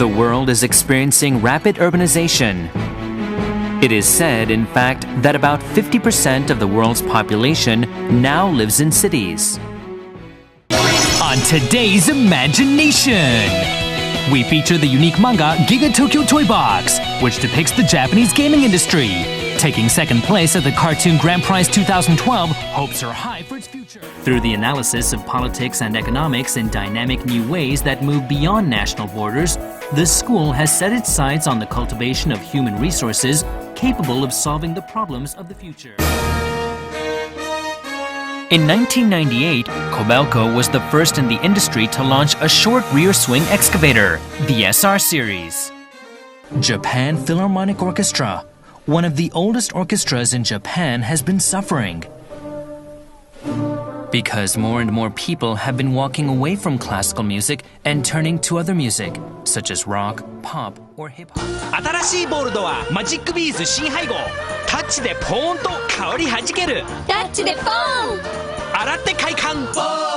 The world is experiencing rapid urbanization. It is said, in fact, that about 50% of the world's population now lives in cities. On today's Imagination, we feature the unique manga Giga Tokyo Toy Box, which depicts the Japanese gaming industry. Taking second place at the Cartoon Grand Prize 2012, hopes are high for its future. Through the analysis of politics and economics in dynamic new ways that move beyond national borders, the school has set its sights on the cultivation of human resources capable of solving the problems of the future. In 1998, Kobelco was the first in the industry to launch a short rear swing excavator, the SR series. Japan Philharmonic Orchestra, one of the oldest orchestras in Japan, has been suffering because more and more people have been walking away from classical music and turning to other music, such as rock, pop, or hip-hop. 新しいボールドはマジックビーズ新配合。タッチでポーンと香りはじける。タッチでポーン。洗って快感。